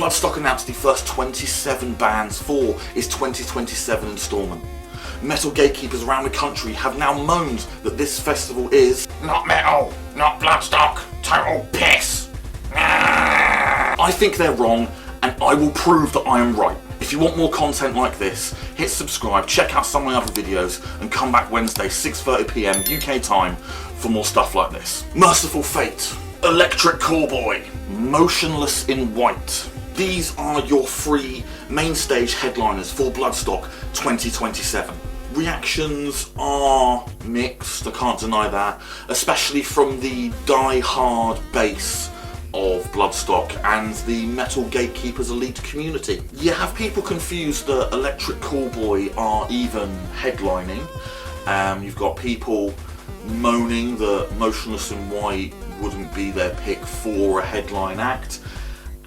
Bloodstock announced the first 27 bands for its 2027 instalment. Metal gatekeepers around the country have now moaned that this festival is not metal, not Bloodstock, total piss. I think they're wrong, and I will prove that I am right. If you want more content like this, hit subscribe, check out some of my other videos, and come back Wednesday 6:30 PM UK time for more stuff like this. Merciful Fate, Electric Callboy, Motionless in White. These are your 3 main stage headliners for Bloodstock 2027. Reactions are mixed, I can't deny that, especially from the die-hard base of Bloodstock and the Metal Gatekeepers elite community. You have people confused that Electric Callboy are even headlining. You've got people moaning that Motionless in White wouldn't be their pick for a headline act,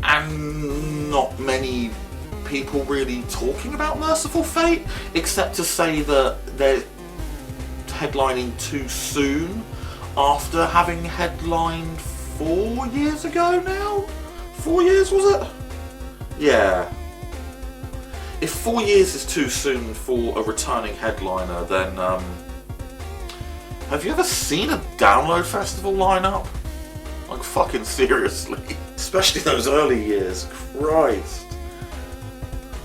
and not many people really talking about Merciful Fate, except to say that they're headlining too soon after having headlined 4 years ago now? 4 years, was it? Yeah. If 4 years is too soon for a returning headliner, then have you ever seen a download festival lineup? Like, fucking seriously. Especially those early years. Christ.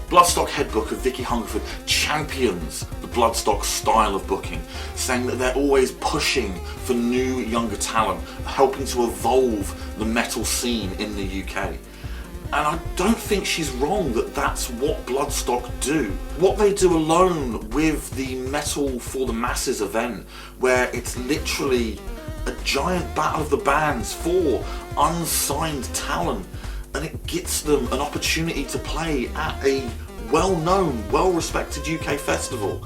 Bloodstock head booker Vicky Hungerford champions the Bloodstock style of booking, saying that they're always pushing for new, younger talent, helping to evolve the metal scene in the UK. And I don't think she's wrong that that's what Bloodstock do. What they do alone with the Metal for the Masses event, where it's literally a giant battle of the bands for unsigned talent, and it gets them an opportunity to play at a well-known, well-respected UK festival,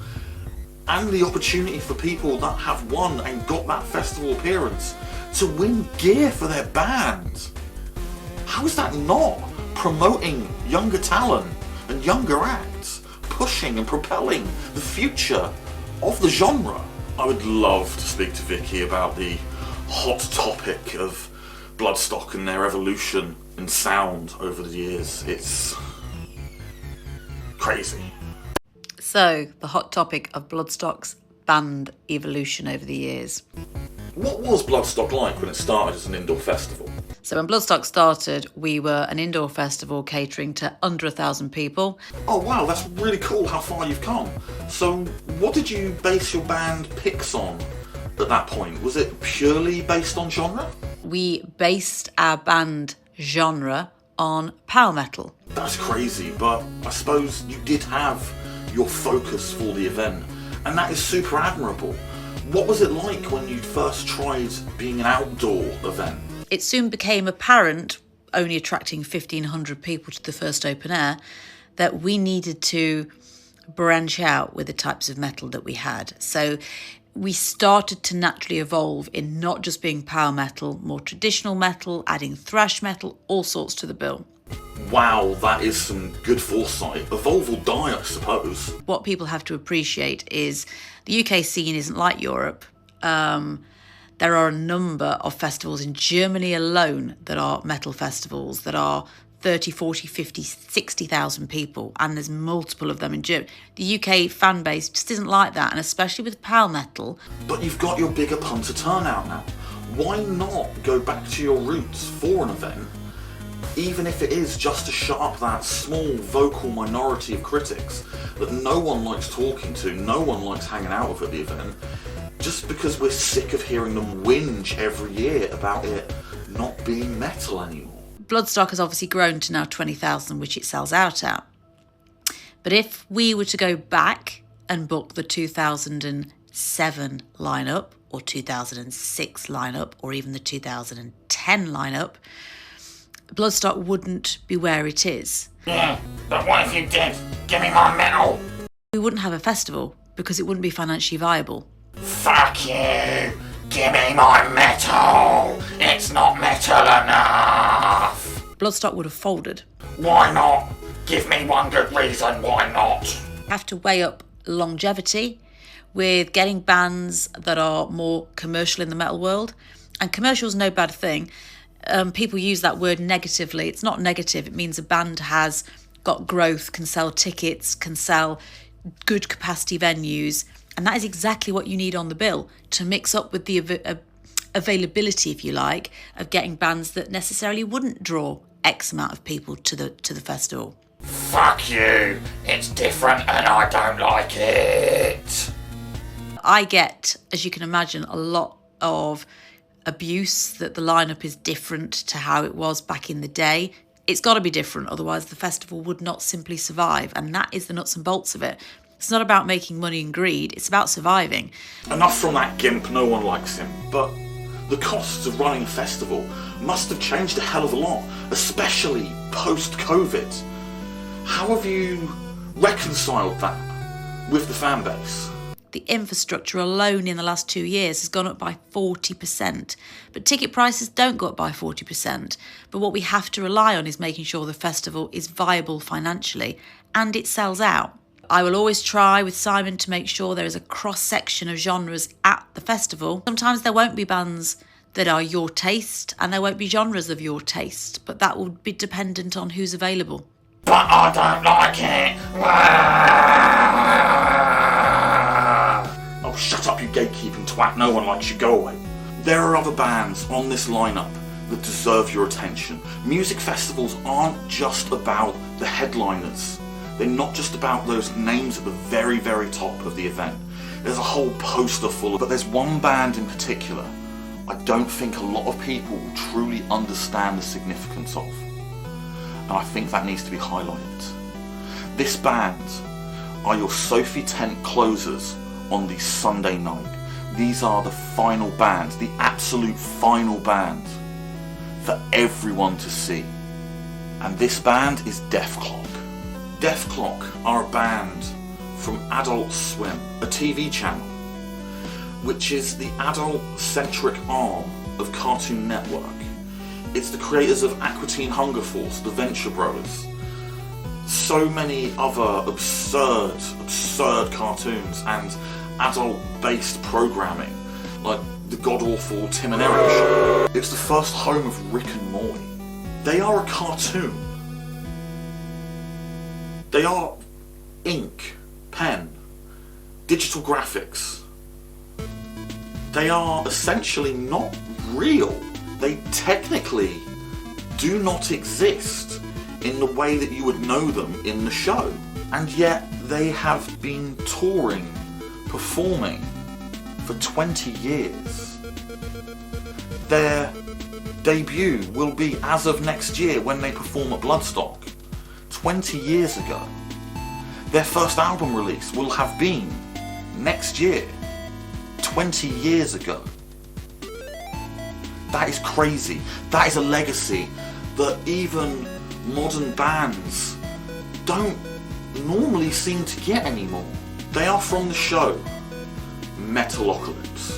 and the opportunity for people that have won and got that festival appearance to win gear for their band. How is that not promoting younger talent and younger acts, pushing and propelling the future of the genre? I would love to speak to Vicky about the hot topic of Bloodstock and their evolution and sound over the years. It's crazy. So, the hot topic of Bloodstock's band evolution over the years. What was Bloodstock like when it started as an indoor festival? So when Bloodstock started, we were an indoor festival catering to under 1,000 people. Oh wow, that's really cool how far you've come. So what did you base your band picks on at that point? Was it purely based on genre? We based our band genre on power metal. That's crazy, but I suppose you did have your focus for the event, and that is super admirable. What was it like when you first tried being an outdoor event? It soon became apparent, only attracting 1,500 people to the first open air, that we needed to branch out with the types of metal that we had. So we started to naturally evolve in not just being power metal, more traditional metal, adding thrash metal, all sorts to the bill. Wow, that is some good foresight. Evolve or die, I suppose. What people have to appreciate is the UK scene isn't like Europe. There are a number of festivals in Germany alone that are metal festivals that are 30, 40, 50, 60,000 people, and there's multiple of them in Germany. The UK fan base just isn't like that, and especially with power metal. But you've got your bigger punter turnout now. Why not go back to your roots for an event, even if it is just to shut up that small vocal minority of critics that no one likes talking to, no one likes hanging out with at the event, just because we're sick of hearing them whinge every year about it not being metal anymore. Bloodstock has obviously grown to now 20,000, which it sells out at. But if we were to go back and book the 2007 lineup, or 2006 lineup, or even the 2010 lineup, Bloodstock wouldn't be where it is. Yeah, but what if you did? Give me my metal! We wouldn't have a festival because it wouldn't be financially viable. Fuck you! Give me my metal! It's not metal enough! Bloodstock would have folded. Why not? Give me one good reason why not. You have to weigh up longevity with getting bands that are more commercial in the metal world. And commercial's no bad thing. people use that word negatively. It's not negative. It means a band has got growth, can sell tickets, can sell good capacity venues. And that is exactly what you need on the bill to mix up with the availability, if you like, of getting bands that necessarily wouldn't draw X amount of people to the festival. Fuck you. It's different and I don't like it. I get, as you can imagine, a lot of abuse that the lineup is different to how it was back in the day. It's got to be different, otherwise the festival would not simply survive, and that is the nuts and bolts of it. It's not about making money and greed, it's about surviving. Enough from that gimp, no one likes him, but the costs of running a festival must have changed a hell of a lot, especially post-COVID. How have you reconciled that with the fan base? The infrastructure alone in the last 2 years has gone up by 40%. But ticket prices don't go up by 40%. But what we have to rely on is making sure the festival is viable financially and it sells out. I will always try with Simon to make sure there is a cross-section of genres at the festival. Sometimes there won't be bands that are your taste and there won't be genres of your taste, but that will be dependent on who's available. But I don't like it. Oh, shut up, you gatekeeping twat. No one likes you. Go away. There are other bands on this lineup that deserve your attention. Music festivals aren't just about the headliners. They're not just about those names at the very, very top of the event. There's a whole poster full of, but there's one band in particular I don't think a lot of people will truly understand the significance of. And I think that needs to be highlighted. This band are your Sophie tent closers on the Sunday night. These are the final bands, the absolute final band for everyone to see. And this band is Kvlt. Kvlt are a band from Adult Swim, a TV channel, which is the adult-centric arm of Cartoon Network. It's the creators of Aqua Teen Hunger Force, the Venture Brothers, so many other absurd cartoons and adult-based programming, like the god-awful Tim and Eric show. It's the first home of Rick and Morty. They are a cartoon. They are ink, pen, digital graphics. They are essentially not real. They technically do not exist in the way that you would know them in the show. And yet they have been touring, performing for 20 years. Their debut will be as of next year when they perform at Bloodstock. 20 years ago. Their first album release will have been next year. 20 years ago. That is crazy. That is a legacy that even modern bands don't normally seem to get anymore. They are from the show Metalocalypse.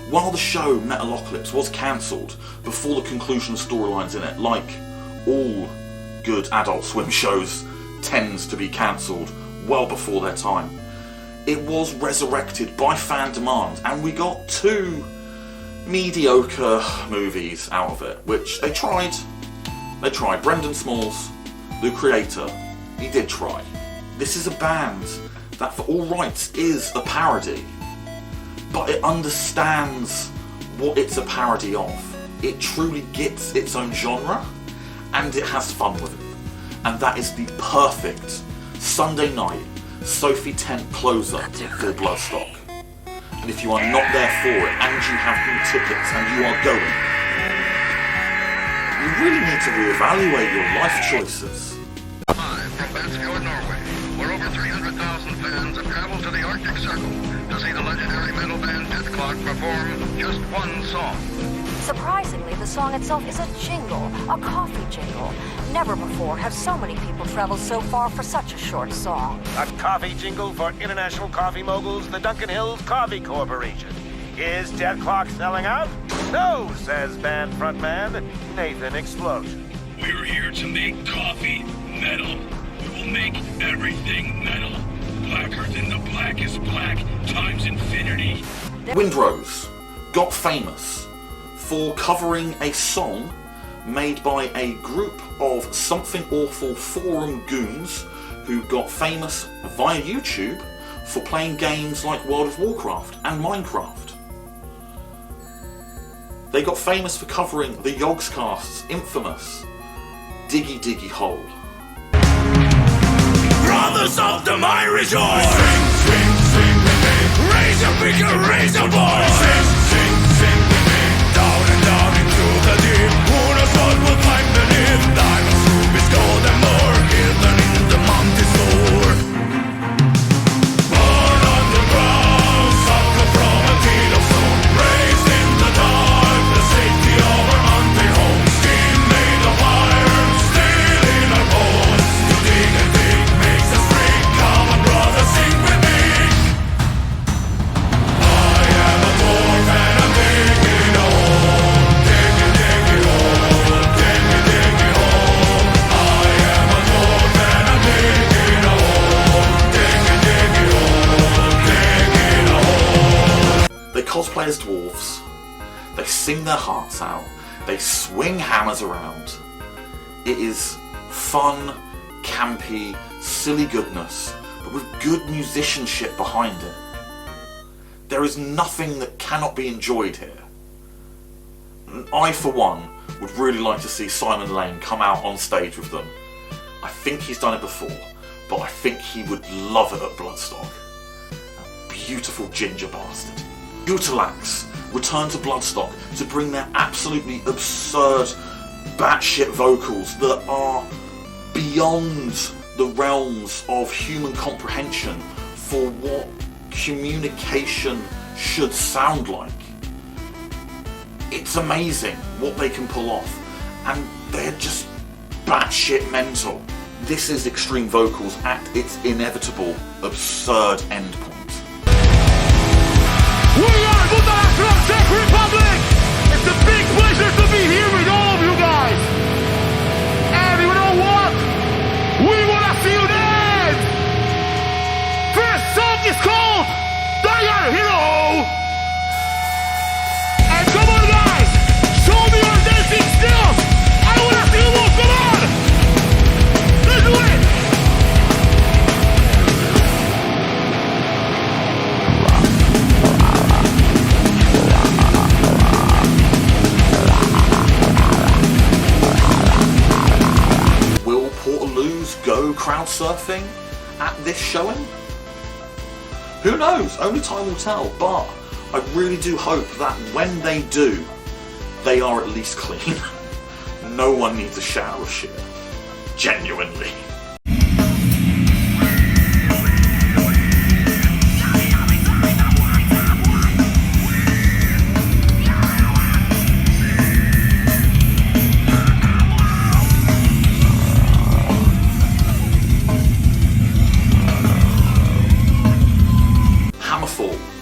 While the show Metalocalypse was cancelled before the conclusion of storylines in it, like all good Adult Swim shows tends to be cancelled well before their time, it was resurrected by fan demand, and we got 2 mediocre movies out of it, which they tried. Brendan Smalls, the creator, he did try. This is a band that for all rights is a parody, but it understands what it's a parody of. It truly gets its own genre, and it has fun with it. And that is the perfect Sunday night Sophie tent closer for Bloodstock. And if you are not there for it, and you have bought tickets and you are going, you really need to reevaluate your life choices. Live from Bansko in Norway, where over 300,000 fans have traveled to the Arctic Circle to to see the legendary metal band Kvlt perform just one song. Surprisingly, the song itself is a jingle, a coffee jingle. Never before have so many people traveled so far for such a short song. A coffee jingle for international coffee moguls, the Duncan Hills Coffee Corporation. Is Dead Clock selling out? No, says band frontman Nathan Explosion. We're here to make coffee metal. We will make everything metal. Blacker than the blackest black times infinity. Windrose got famous for covering a song made by a group of Something Awful forum goons who got famous via YouTube for playing games like World of Warcraft and Minecraft. They got famous for covering the Yogscast's infamous Diggy Diggy Hole. Brothers of the mine rejoice! Sing, sing, sing with me! Raise a bigger, raise a voice! Sing, sing, sing with me! Down and down into the deep. Who knows what will find beneath? Diamonds, rubies, gold and more, hidden in the mountain's floor. Born underground, sucker from a field of stone, raised in the dark, the safety of our hunting home. Steam made of iron, steel in our bones. To dig and dig makes us free. Come on, brother, sing with me. I am a dwarf and I'm digging a hole. Digging, digging hole. Digging, digging hole. I am a dwarf and I'm digging a hole. Digging, digging hole. Digging a hole. They cosplay as dwarves, they sing their hearts out, they swing hammers around. It is fun, campy, silly goodness, but with good musicianship behind it. There is nothing that cannot be enjoyed here. And I, for one, would really like to see Simon Lane come out on stage with them. I think he's done it before, but I think he would love it at Bloodstock. A beautiful ginger bastard. Utalax return to Bloodstock to bring their absolutely absurd, batshit vocals that are beyond the realms of human comprehension for what communication should sound like. It's amazing what they can pull off, and they're just batshit mental. This is Extreme Vocals at its inevitable, absurd endpoint. We are Bloodstock from Czech Republic! It's a big pleasure to be here with all of you guys! And you know what? We wanna see you dance! First song is called Dire Hero! And come on guys! Show me your dancing skills! I wanna see you move, come on! Let's do it! Will Portaloos go crowd surfing at this showing? Who knows? Only time will tell, but I really do hope that when they do, they are at least clean. No one needs a shower of shit. Genuinely.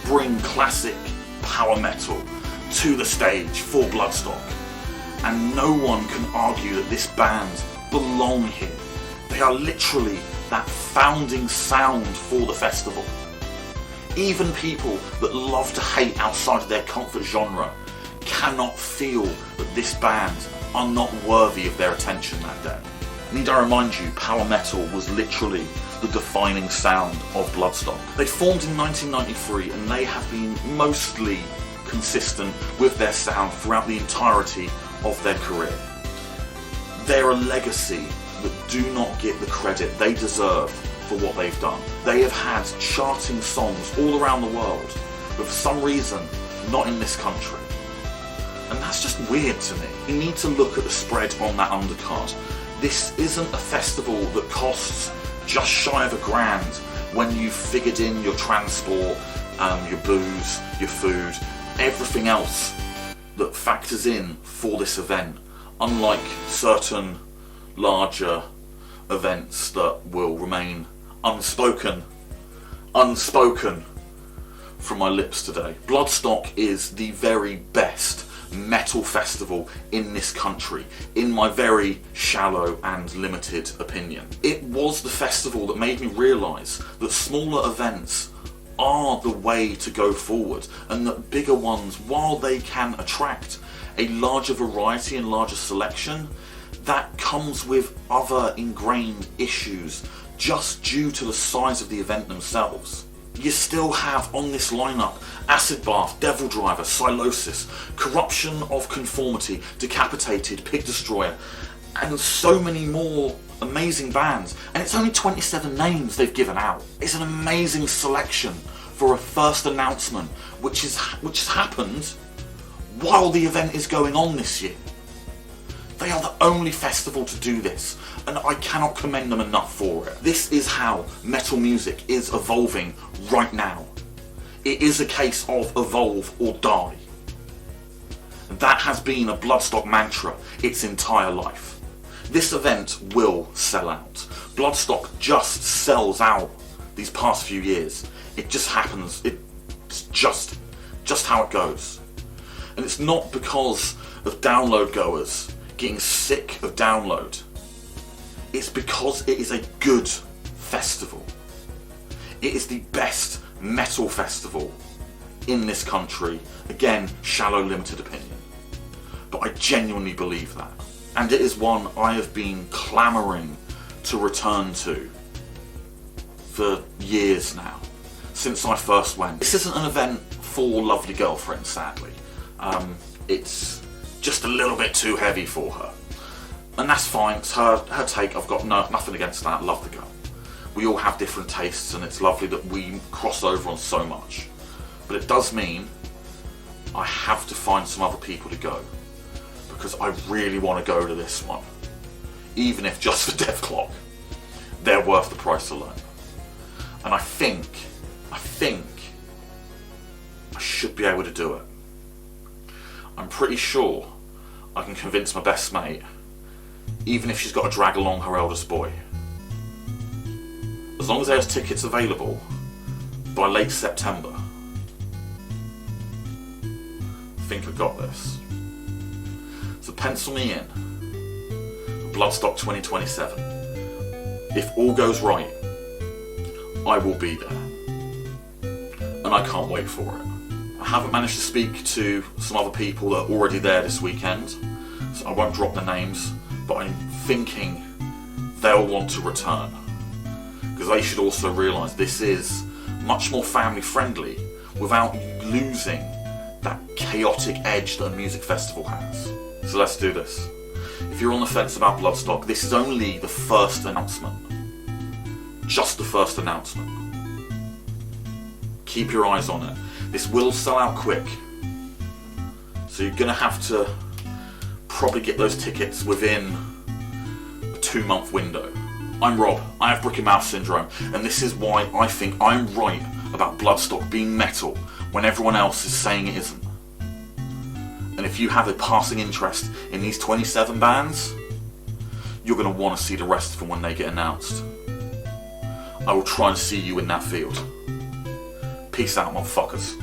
Bring classic power metal to the stage for Bloodstock, and no one can argue that this band belong here. They are literally that founding sound for the festival. Even people that love to hate outside of their comfort genre cannot feel that this band are not worthy of their attention that day. Need I remind you, power metal was literally the defining sound of Bloodstock. They formed in 1993 and they have been mostly consistent with their sound throughout the entirety of their career. They're a legacy that do not get the credit they deserve for what they've done. They have had charting songs all around the world, but for some reason, not in this country. And that's just weird to me. You need to look at the spread on that undercard. This isn't a festival that costs just shy of £1,000 when you've figured in your transport, your booze, your food, everything else that factors in for this event, unlike certain larger events that will remain unspoken from my lips today. Bloodstock is the very best metal festival in this country, in my very shallow and limited opinion. It was the festival that made me realise that smaller events are the way to go forward, and that bigger ones, while they can attract a larger variety and larger selection, that comes with other ingrained issues just due to the size of the event themselves. You still have on this lineup Acid Bath, Devil Driver, Silosis, Corruption of Conformity, Decapitated, Pig Destroyer, and so many more amazing bands. And it's only 27 names they've given out. It's an amazing selection for a first announcement, which has happened while the event is going on this year. They are the only festival to do this, and I cannot commend them enough for it. This is how metal music is evolving right now. It is a case of evolve or die. That has been a Bloodstock mantra its entire life. This event will sell out. Bloodstock just sells out these past few years. It just happens. It's just how it goes. And it's not because of download goers getting sick of download. It's because it is a good festival. It is the best metal festival in this country. Again, shallow, limited opinion. But I genuinely believe that. And it is one I have been clamouring to return to for years now, since I first went. This isn't an event for lovely girlfriends, sadly. It's just a little bit too heavy for her. And that's fine, it's her take. I've got nothing against that. Love the girl. We all have different tastes, and it's lovely that we cross over on so much. But it does mean I have to find some other people to go, because I really want to go to this one. Even if just for Death Clock, they're worth the price alone. And I think I should be able to do it. I'm pretty sure I can convince my best mate, even if she's got to drag along her eldest boy. As long as there's tickets available by late September, I think I've got this. So pencil me in for Bloodstock 2027. If all goes right, I will be there. And I can't wait for it. I haven't managed to speak to some other people that are already there this weekend, so I won't drop their names, but I'm thinking they'll want to return, because they should also realise this is much more family friendly without losing that chaotic edge that a music festival has. So let's do this. If you're on the fence about Bloodstock, this is only the first announcement. Just the first announcement. Keep your eyes on it. This will sell out quick, so you're going to have to probably get those tickets within a 2-month window. I'm Rob, I have brick and mouth syndrome, and this is why I think I'm right about Bloodstock being metal when everyone else is saying it isn't. And if you have a passing interest in these 27 bands, you're going to want to see the rest of them when they get announced. I will try and see you in that field. Peace out, motherfuckers.